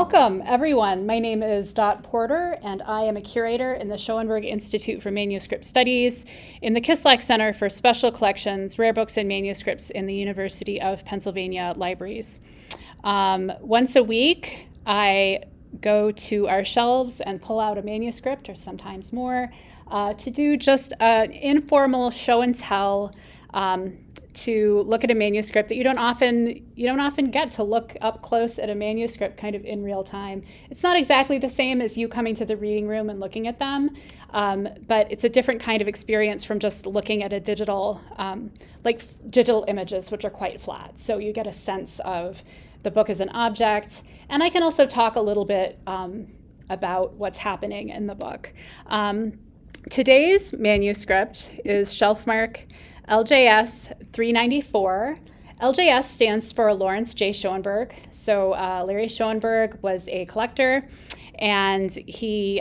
Welcome, everyone. My name is Dot Porter, and I am a curator in the Schoenberg Institute for Manuscript Studies in the Kislak Center for Special Collections, Rare Books, and Manuscripts in the University of Pennsylvania Libraries. Once a week, I go to our shelves and pull out a manuscript, or sometimes more, to do just an informal show and tell, to look at a manuscript that you don't often get to look up close at a manuscript kind of in real time. It's not exactly the same as you coming to the reading room and looking at them, but it's a different kind of experience from just looking at a digital, digital images, which are quite flat. So you get a sense of the book as an object, and I can also talk a little bit about what's happening in the book. Today's manuscript is shelfmark LJS 394. LJS stands for Lawrence J. Schoenberg. So Larry Schoenberg was a collector, and he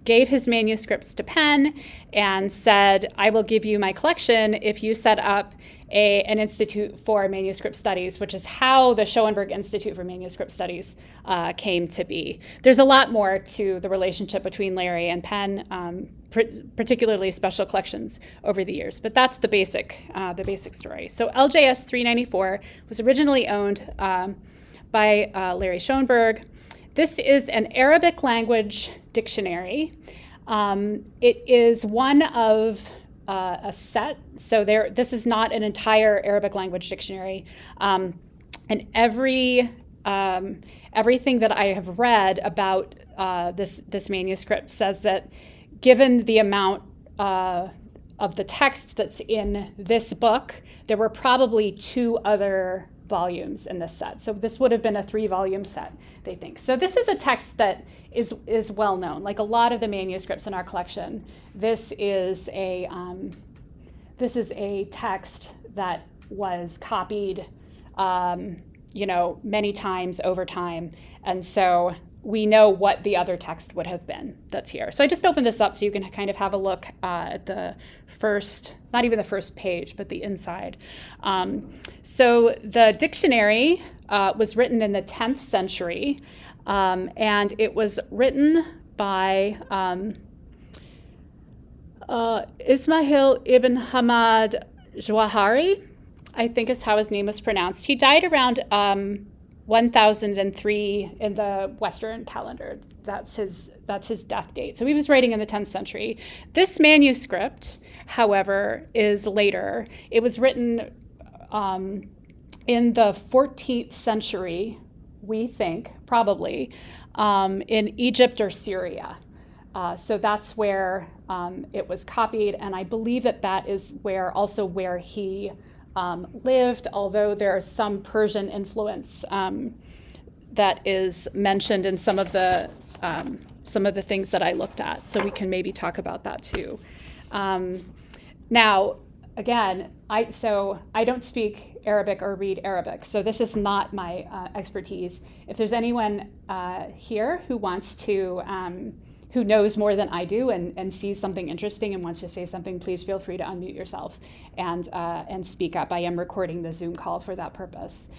gave his manuscripts to Penn and said, I will give you my collection if you set up an Institute for Manuscript Studies, which is how the Schoenberg Institute for Manuscript Studies came to be. There's a lot more to the relationship between Larry and Penn, particularly special collections over the years, but that's the basic story. So LJS 394 was originally owned by Larry Schoenberg. This is an Arabic language dictionary. It is one of a set, so this is not an entire Arabic language dictionary, and everything that I have read about this manuscript says that given the amount of the text that's in this book, there were probably 2 other volumes in this set. So this would have been a 3-volume set, they think. So this is a text that is well known. Like a lot of the manuscripts in our collection, this is a text that was copied, many times over time, and so we know what the other text would have been that's here. So I just opened this up so you can kind of have a look at the first, not even the first page, but the inside. So the dictionary was written in the 10th century, and it was written by Ismail ibn Hamad Jawahari, I think is how his name was pronounced. He died around 1003 in the Western calendar. That's his death date. So he was writing in the 10th century. This manuscript, however, is later. It was written in the 14th century, we think, probably, in Egypt or Syria. So that's where it was copied, and I believe that is where he lived, although there is some Persian influence that is mentioned in some of the things that I looked at. So we can maybe talk about that too. Now, again, I don't speak Arabic or read Arabic, so this is not my expertise. If there's anyone here who wants to who knows more than I do and sees something interesting and wants to say something, please feel free to unmute yourself and speak up. I am recording the Zoom call for that purpose.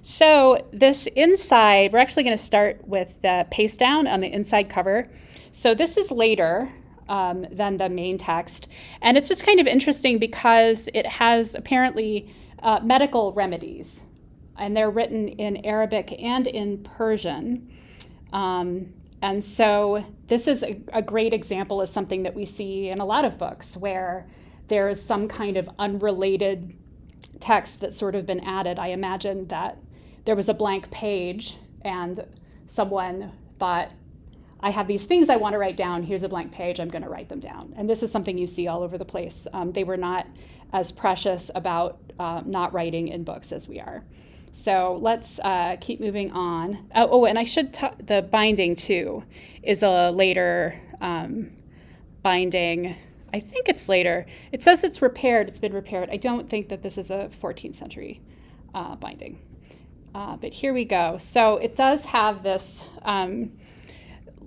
So this inside, we're actually going to start with the paste down on the inside cover. So this is later than the main text, and it's just kind of interesting because it has apparently medical remedies, and they're written in Arabic and in Persian. And so this is a great example of something that we see in a lot of books where there is some kind of unrelated text that's sort of been added. I imagine that there was a blank page and someone thought, I have these things I want to write down. Here's a blank page. I'm going to write them down. And this is something you see all over the place. They were not as precious about not writing in books as we are. So let's keep moving on. And I should the binding too is a later binding. I think it's later. It says it's repaired. It's been repaired. I don't think that this is a 14th century binding. But here we go. So it does have this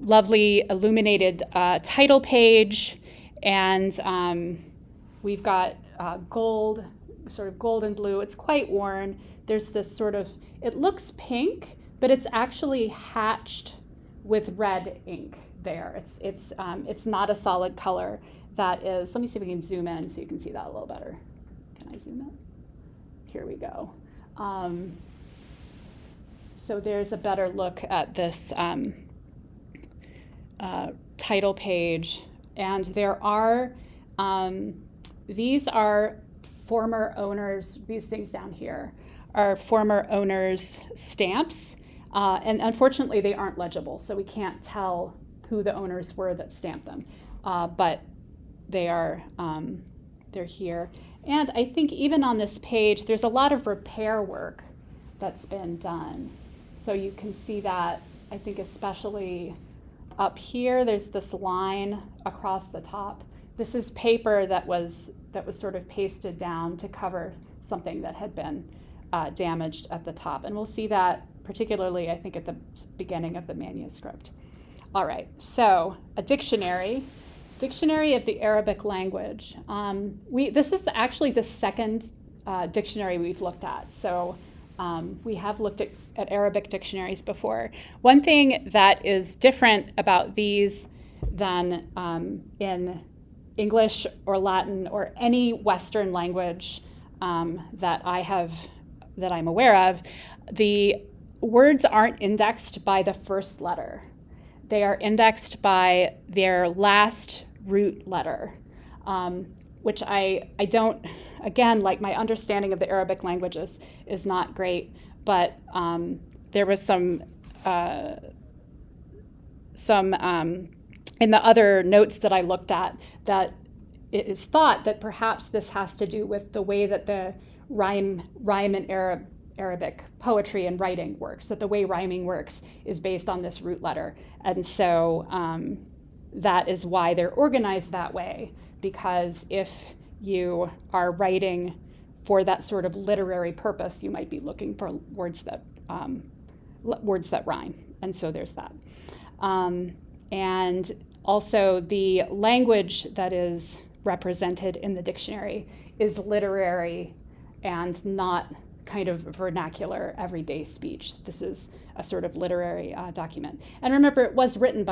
lovely illuminated title page, and we've got sort of gold and blue. It's quite worn. There's this sort of, it looks pink, but it's actually hatched with red ink there. It's not a solid color. That is, let me see if we can zoom in so you can see that a little better. Can I zoom in? Here we go. So there's a better look at this title page. And there are, these are former owners, these things down here are former owners' stamps. And unfortunately, they aren't legible, so we can't tell who the owners were that stamped them. But they are, they're here. And I think even on this page, there's a lot of repair work that's been done. So you can see that, I think especially up here, there's this line across the top. This is paper that was sort of pasted down to cover something that had been damaged at the top. And we'll see that particularly, I think, at the beginning of the manuscript. All right, so a dictionary of the Arabic language. This is actually the second dictionary we've looked at. So we have looked at Arabic dictionaries before. One thing that is different about these than in English or Latin or any Western language that I'm aware of, the words aren't indexed by the first letter. They are indexed by their last root letter, which I don't, again, like my understanding of the Arabic languages is not great, but there was some in the other notes that I looked at that it is thought that perhaps this has to do with the way that the rhyme in Arabic poetry and writing works, that the way rhyming works is based on this root letter. And so that is why they're organized that way, because if you are writing for that sort of literary purpose, you might be looking for words that rhyme. And so there's that. And also the language that is represented in the dictionary is literary and not kind of vernacular everyday speech. This is a sort of literary document. And remember, it was written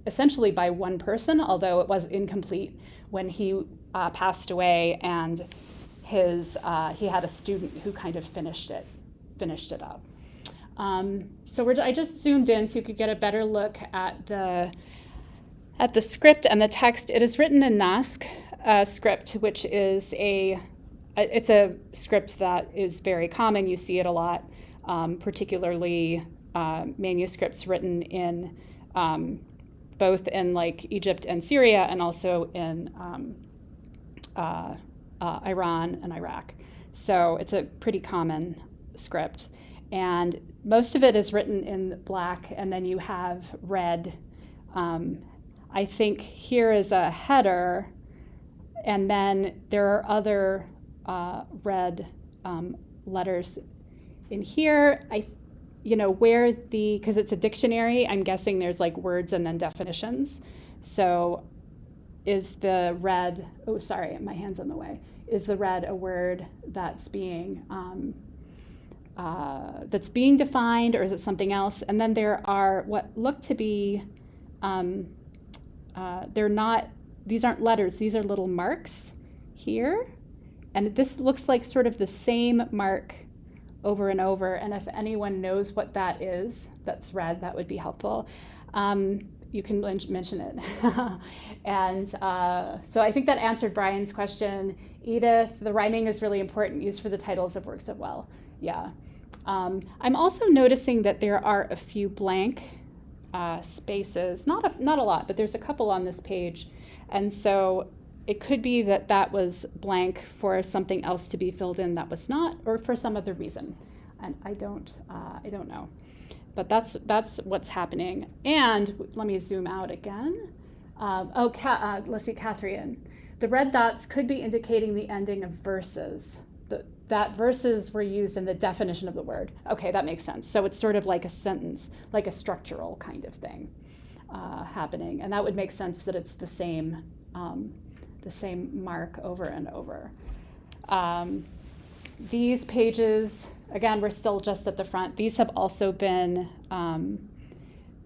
essentially by one person, although it was incomplete when he passed away, and he had a student who kind of finished it up. So I just zoomed in so you could get a better look at the script and the text. It is written in Naskh script, which is it's a script that is very common. You see it a lot, particularly manuscripts written in both in like Egypt and Syria, and also in Iran and Iraq. So it's a pretty common script. And most of it is written in black, and then you have red. I think here is a header, and then there are other red letters in here. Because it's a dictionary, I'm guessing there's like words and then definitions. So is the red, oh, sorry, my hand's in the way. Is the red a word that's being defined, or is it something else? And then there are what look to be, these aren't letters, these are little marks here. And this looks like sort of the same mark over and over. And if anyone knows what that is, that's red, that would be helpful. You can mention it. And so I think that answered Brian's question. Edith, the rhyming is really important, used for the titles of works of well. Yeah. I'm also noticing that there are a few blank spaces, not a lot, but there's a couple on this page. And so it could be that was blank for something else to be filled in that was not, or for some other reason. And I don't know. But that's what's happening. And let me zoom out again. Let's see, Catherine. The red dots could be indicating the ending of verses. That verses were used in the definition of the word. Okay, that makes sense. So it's sort of like a sentence, like a structural kind of thing happening. And that would make sense that it's the same mark over and over. These pages, again, we're still just at the front. These have also been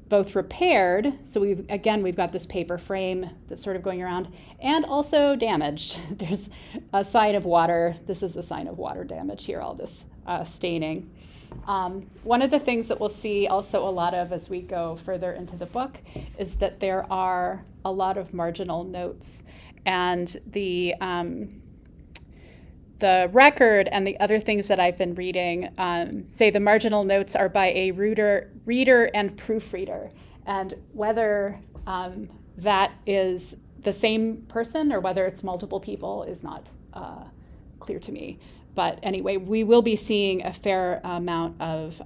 both repaired. So we've got this paper frame that's sort of going around, and also damaged. There's a sign of water. This is a sign of water damage here, all this staining. One of the things that we'll see also a lot of as we go further into the book is that there are a lot of marginal notes, and the record and the other things that I've been reading say the marginal notes are by a reader and proofreader, and whether that is the same person or whether it's multiple people is not clear to me. But anyway, we will be seeing a fair amount of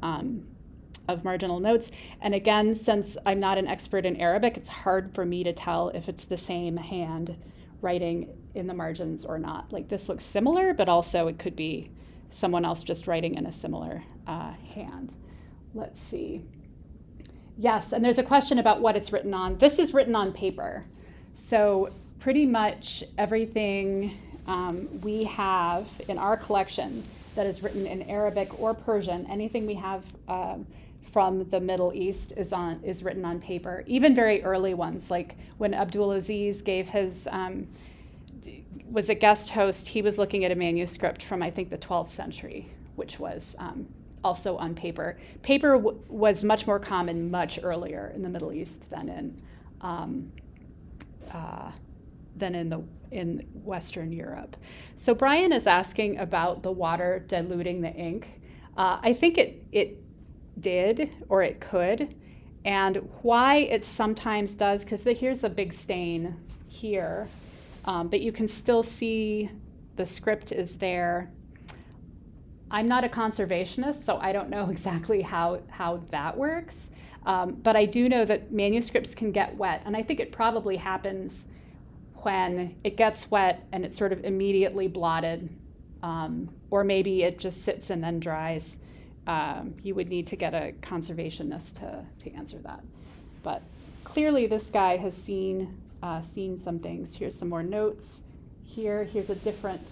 marginal notes. And again, since I'm not an expert in Arabic, it's hard for me to tell if it's the same hand writing in the margins or not. Like, this looks similar, but also it could be someone else just writing in a similar hand. Let's see. Yes, and there's a question about what it's written on. This is written on paper. So pretty much everything we have in our collection that is written in Arabic or Persian, anything we have from the Middle East is written on paper. Even very early ones, like when Abdulaziz gave his was a guest host, he was looking at a manuscript from, I think, the 12th century, which was also on paper. Paper was much more common much earlier in the Middle East than in Western Europe. So Brian is asking about the water diluting the ink. I think it did, or it could, and why it sometimes does, because here's a big stain here, but you can still see the script is there. I'm not a conservationist, so I don't know exactly how that works, but I do know that manuscripts can get wet, and I think it probably happens when it gets wet and it's sort of immediately blotted, or maybe it just sits and then dries. You would need to get a conservationist to answer that. But clearly this guy has seen some things. Here's some more notes. Here's a different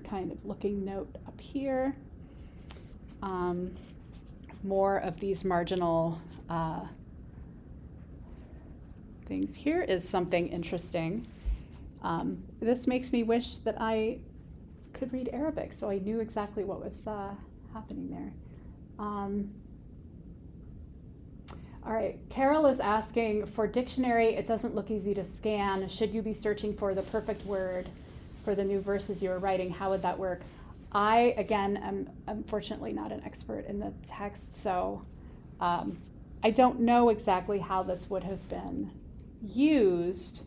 kind of looking note up here. More of these marginal things. Here is something interesting. This makes me wish that I could read Arabic, so I knew exactly what was happening there. All right, Carol is asking, for dictionary, it doesn't look easy to scan. Should you be searching for the perfect word for the new verses you are writing? How would that work? I, again, am unfortunately not an expert in the text, so I don't know exactly how this would have been used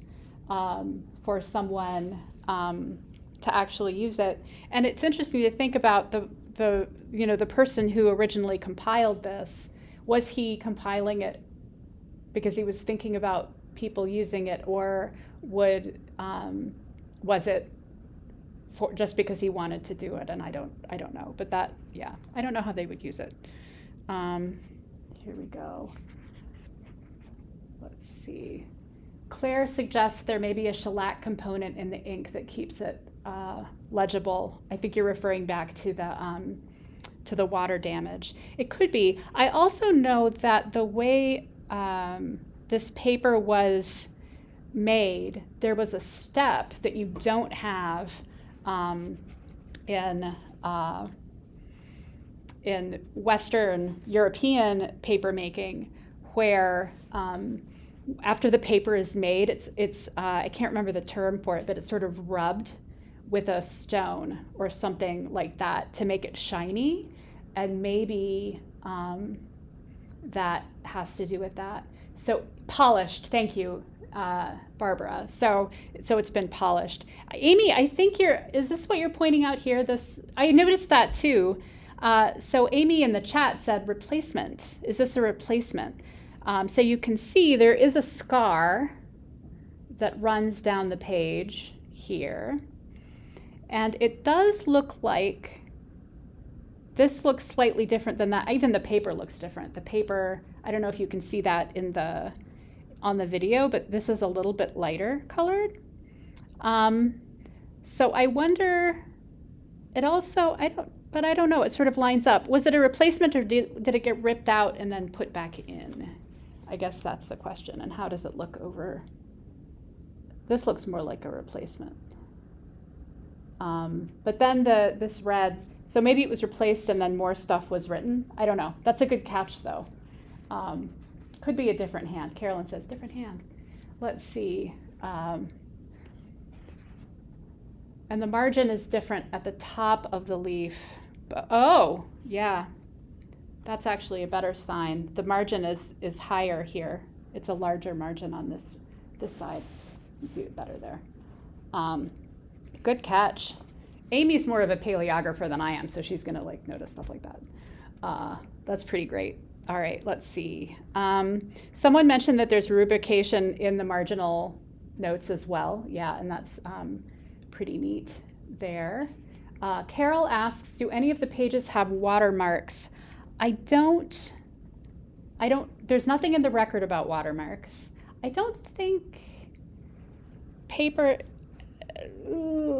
for someone to actually use it. And it's interesting to think about the person who originally compiled this. Was he compiling it because he was thinking about people using it, or was it just because he wanted to do it? And I don't know. But that, yeah, I don't know how they would use it. Here we go. Let's see. Claire suggests there may be a shellac component in the ink that keeps it legible. I think you're referring back to the water damage. It could be. I also know that the way this paper was made, there was a step that you don't have in Western European paper making, where after the paper is made, it's I can't remember the term for it, but it's sort of rubbed with a stone or something like that to make it shiny, and maybe that has to do with that. So polished, thank you, Barbara. So it's been polished. Amy, I think is this what you're pointing out here? I noticed that too. So Amy in the chat said replacement. Is this a replacement? So you can see there is a scar that runs down the page here. And it does look like this looks slightly different than that. Even the paper looks different. The paper, I don't know if you can see that on the video, but this is a little bit lighter colored. So I wonder, it also, but I don't know, it sort of lines up. Was it a replacement or did it get ripped out and then put back in? I guess that's the question. And how does it look over? This looks more like a replacement. But then this red, so maybe it was replaced and then more stuff was written. I don't know. That's a good catch though. Could be a different hand. Carolyn says different hand. Let's see. And the margin is different at the top of the leaf. But, oh, yeah. That's actually a better sign. The margin is higher here. It's a larger margin on this side. You can see it better there. Good catch. Amy's more of a paleographer than I am, so she's gonna like notice stuff like that. That's pretty great. All right, let's see. Someone mentioned that there's rubrication in the marginal notes as well. Yeah, and that's pretty neat there. Carol asks, do any of the pages have watermarks? I don't, there's nothing in the record about watermarks. I don't think paper,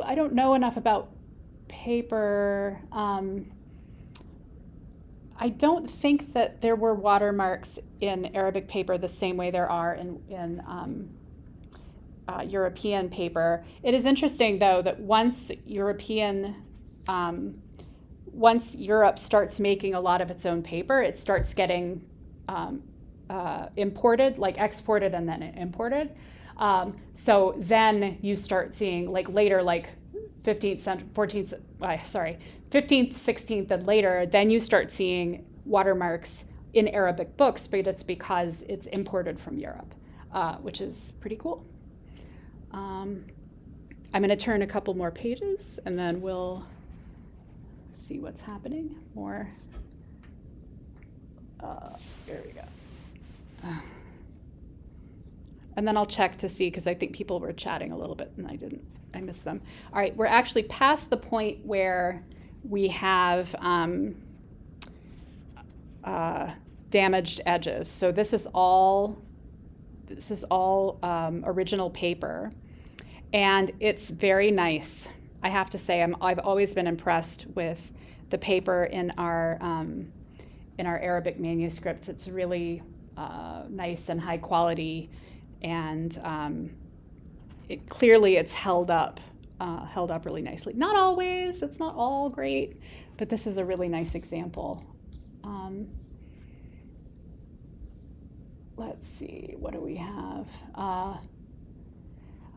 I don't know enough about paper. I don't think that there were watermarks in Arabic paper the same way there are in European paper. It is interesting, though, that once Europe starts making a lot of its own paper, it starts getting imported, like exported and then imported. So then you start seeing, like later, like 15th, 16th, and later, then you start seeing watermarks in Arabic books, but it's because it's imported from Europe, which is pretty cool. I'm going to turn a couple more pages and then we'll see what's happening more. Here we go. And then I'll check to see, because I think people were chatting a little bit and I missed them. All right, we're actually past the point where we have damaged edges. So this is all original paper, and it's very nice. I have to say, I've always been impressed with the paper in our Arabic manuscripts. It's really nice and high quality, and clearly it's held up really nicely. Not always, it's not all great, but this is a really nice example. Let's see, what do we have?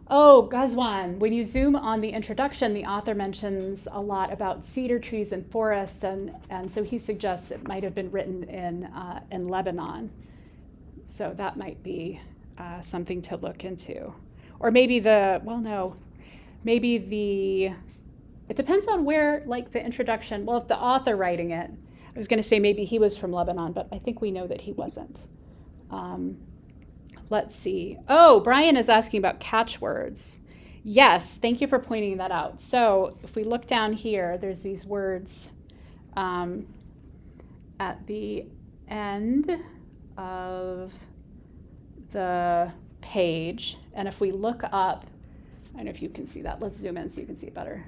Ghazwan, when you zoom on the introduction, the author mentions a lot about cedar trees and forest, and so he suggests it might have been written in Lebanon. So that might be something to look into. Or maybe it depends on where, like the introduction, well, if the author writing it, I was gonna say maybe he was from Lebanon, but I think we know that he wasn't. Let's see. Oh, Brian is asking about catchwords. Yes, thank you for pointing that out. So if we look down here, there's these words at the end of the page. And if we look up, I don't know if you can see that. Let's zoom in so you can see it better.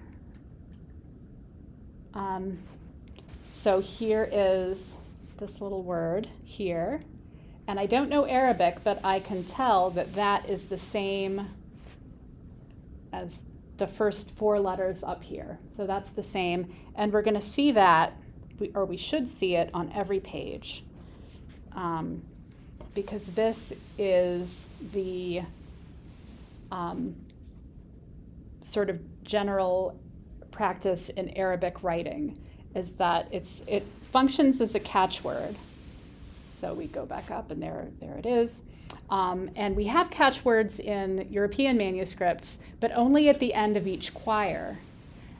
So here is this little word here. And I don't know Arabic, but I can tell that that is the same as the first four letters up here. So that's the same. And we're going to see that, or we should see it on every page, because this is the sort of general practice in Arabic writing, is that it functions as a catchword. So we go back up, and there it is. And we have catchwords in European manuscripts, but only at the end of each quire.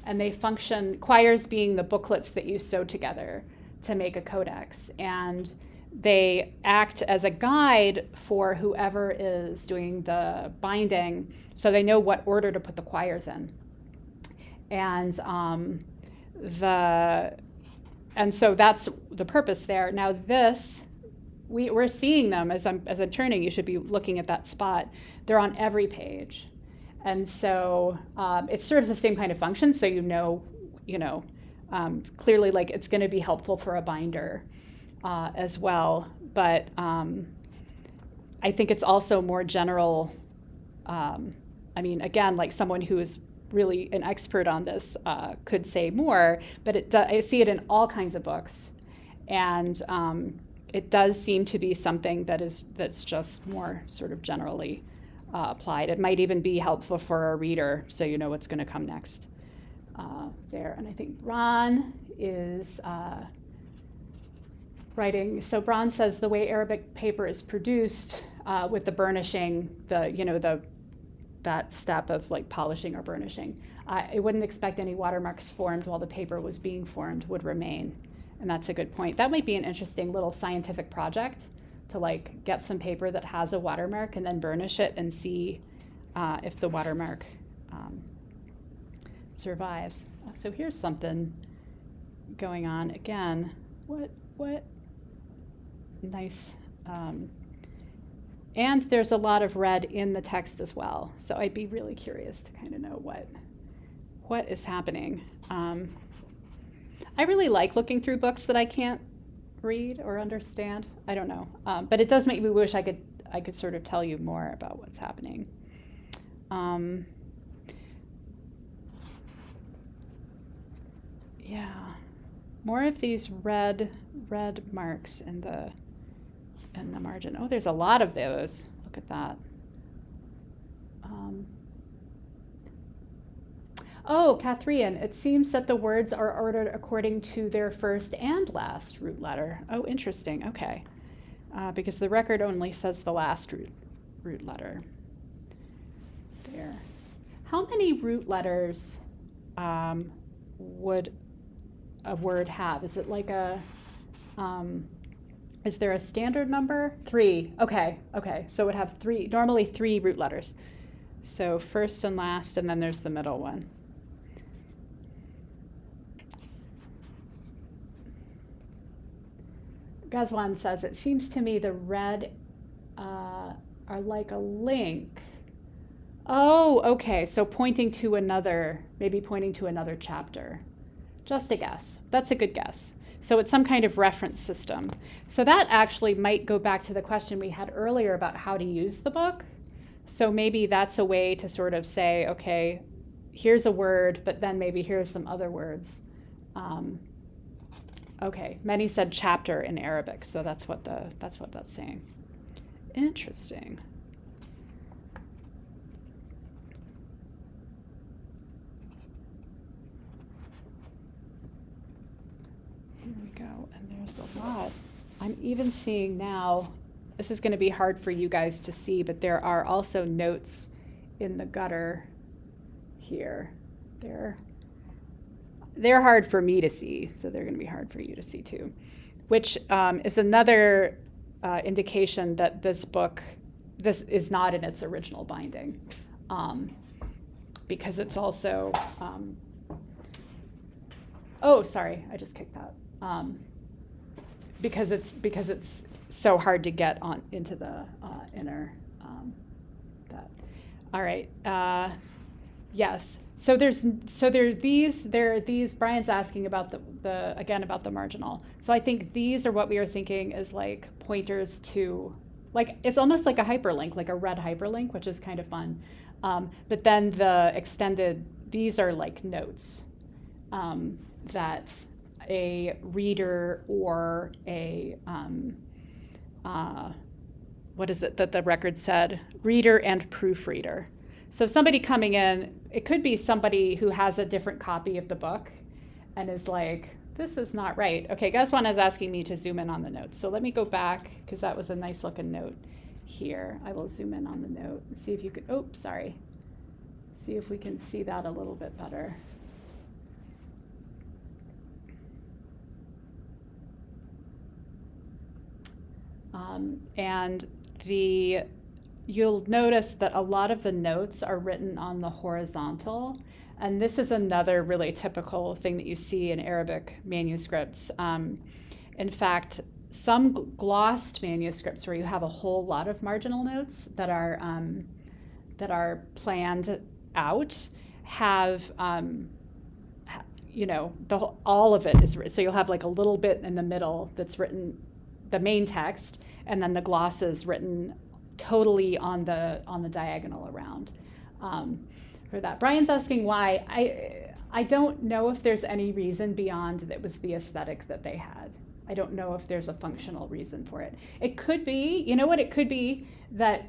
And they function, quires being the booklets that you sew together to make a codex. And they act as a guide for whoever is doing the binding, so they know what order to put the quires in. And so that's the purpose there. Now this, we're seeing them as I'm turning. You should be looking at that spot. They're on every page, and so it serves the same kind of function. So you know clearly, like, it's going to be helpful for a binder as well. But I think it's also more general. I mean, again, like someone who is really an expert on this could say more, but I see it in all kinds of books. And it does seem to be something that's just more sort of generally applied. It might even be helpful for a reader, so you know what's going to come next there. And I think Ron is writing. So Ron says the way Arabic paper is produced with the burnishing, that step of like polishing or burnishing, I wouldn't expect any watermarks formed while the paper was being formed would remain. And that's a good point. That might be an interesting little scientific project to like get some paper that has a watermark and then burnish it and see if the watermark survives. So here's something going on again. What? Nice. And there's a lot of red in the text as well. So I'd be really curious to kind of know what is happening. I really like looking through books that I can't read or understand. I don't know, but it does make me wish I could sort of tell you more about what's happening. Yeah, more of these red marks in the margin. Oh, there's a lot of those. Look at that. Oh, Catherine, it seems that the words are ordered according to their first and last root letter. Oh, interesting. Okay. Because the record only says the last root letter. There. How many root letters would a word have? Is it like is there a standard number? 3. Okay. So it would have normally 3 root letters. So first and last, and then there's the middle one. Gazwan says, it seems to me the red are like a link. Oh, okay. So pointing to another chapter. Just a guess. That's a good guess. So it's some kind of reference system. So that actually might go back to the question we had earlier about how to use the book. So maybe that's a way to sort of say, okay, here's a word, but then maybe here's some other words. Okay, many said chapter in Arabic, so that's what that's saying. Interesting. Here we go, and there's a lot. I'm even seeing now, this is going to be hard for you guys to see, but there are also notes in the gutter here. They're hard for me to see, so they're going to be hard for you to see too, which is another indication that this is not in its original binding, because it's also, oh, sorry, I just kicked that. Because it's so hard to get on into the inner that. All right. Yes. So there are these. Brian's asking about about the marginal. So I think these are what we are thinking is like pointers to, like, it's almost like a hyperlink, like a red hyperlink, which is kind of fun. But then the extended, these are like notes that a reader or a what is it that the record said? Reader and proofreader. So somebody coming in, it could be somebody who has a different copy of the book and is like, this is not right. Okay, Gazwan is asking me to zoom in on the notes. So let me go back, because that was a nice looking note here. I will zoom in on the note and see if you could, oh, sorry. See if we can see that a little bit better. And you'll notice that a lot of the notes are written on the horizontal, and this is another really typical thing that you see in Arabic manuscripts. In fact, some glossed manuscripts where you have a whole lot of marginal notes that are planned out have all of it is written. So you'll have like a little bit in the middle that's written, the main text, and then the glosses written totally on the diagonal around. For that, Brian's asking why. I don't know if there's any reason beyond that was the aesthetic that they had. I don't know if there's a functional reason for it. It could be, it could be that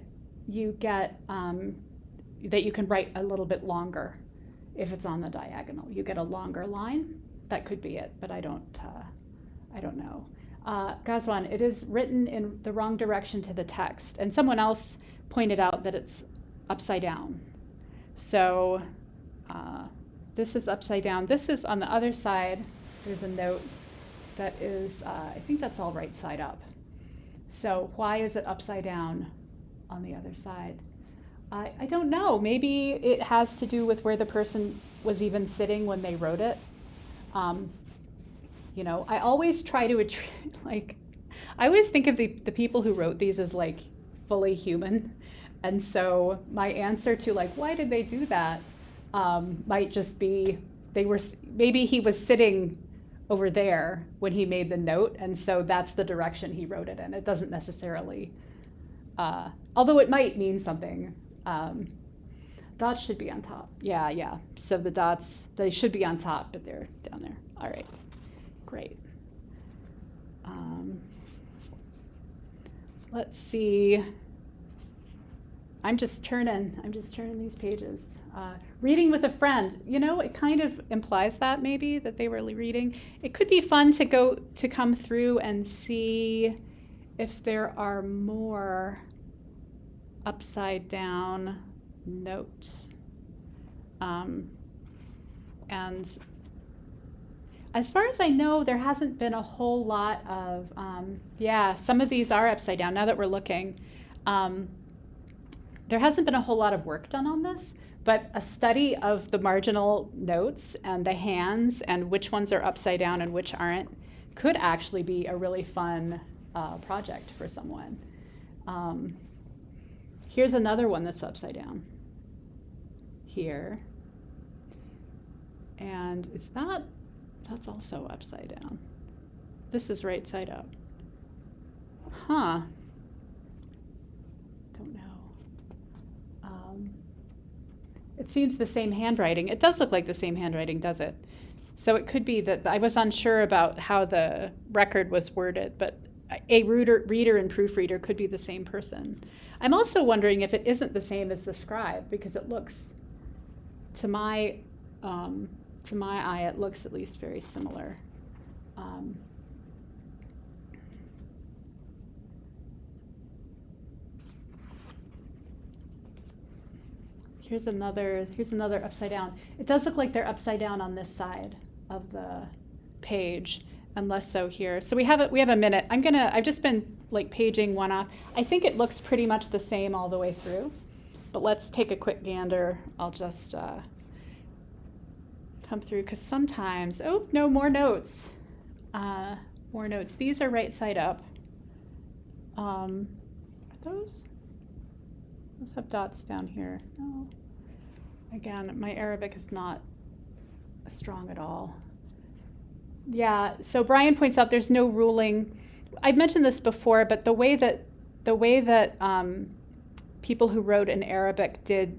you get that you can write a little bit longer if it's on the diagonal. You get a longer line. That could be it, but I don't know. Gazwan, it is written in the wrong direction to the text, and someone else pointed out that it's upside down. So this is upside down. This is on the other side. There's a note that is, I think that's all right side up. So why is it upside down on the other side? I don't know. Maybe it has to do with where the person was even sitting when they wrote it. I always try to, I always think of the people who wrote these as like fully human. And so my answer to like, why did they do that? Might just be, maybe he was sitting over there when he made the note. And so that's the direction he wrote it in. It doesn't necessarily, although it might mean something. Dots should be on top. Yeah. So the dots, they should be on top, but they're down there. All right, great. Let's see. I'm just turning these pages. Reading with a friend, it kind of implies that maybe that they were reading. It could be fun to come through and see if there are more upside down notes. And as far as I know, there hasn't been a whole lot of, some of these are upside down now that we're looking. There hasn't been a whole lot of work done on this, but a study of the marginal notes and the hands and which ones are upside down and which aren't could actually be a really fun project for someone. Here's another one that's upside down here. And that's also upside down. This is right side up. Huh. Don't know. It seems the same handwriting. It does look like the same handwriting, does it? So it could be that I was unsure about how the record was worded, but a reader and proofreader could be the same person. I'm also wondering if it isn't the same as the scribe, because it looks, to my eye, it looks at least very similar. Here's another upside down. It does look like they're upside down on this side of the page, and less so here. So we have a minute. I've just been like paging one off. I think it looks pretty much the same all the way through, but let's take a quick gander. I'll just come through, because sometimes, oh no, more notes. More notes. These are right side up. Are those have dots down here? No. Again, my Arabic is not strong at all. Yeah, so Brian points out there's no ruling. I've mentioned this before, but the way that people who wrote in Arabic did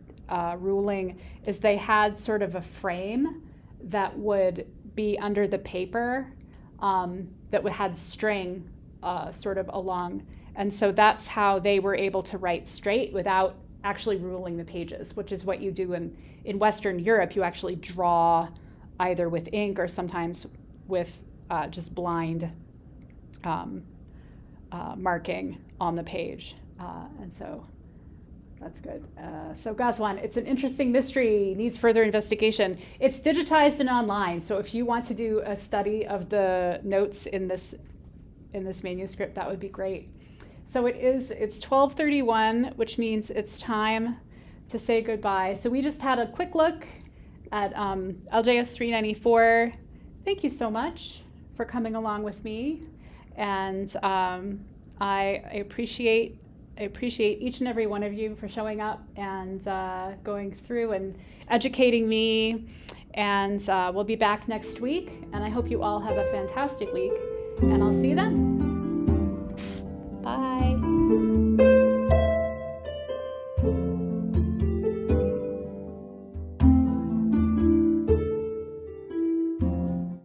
ruling is they had sort of a frame that would be under the paper that had string sort of along. And so that's how they were able to write straight without actually ruling the pages, which is what you do in Western Europe. You actually draw either with ink or sometimes with just blind marking on the page. And so that's good. So Gazwan, it's an interesting mystery, needs further investigation. It's digitized and online. So if you want to do a study of the notes in this manuscript, that would be great. So it's 12:31, which means it's time to say goodbye. So we just had a quick look at LJS 394. Thank you so much for coming along with me. And I appreciate each and every one of you for showing up and going through and educating me And we'll be back next week. And I hope you all have a fantastic week. And I'll see you then.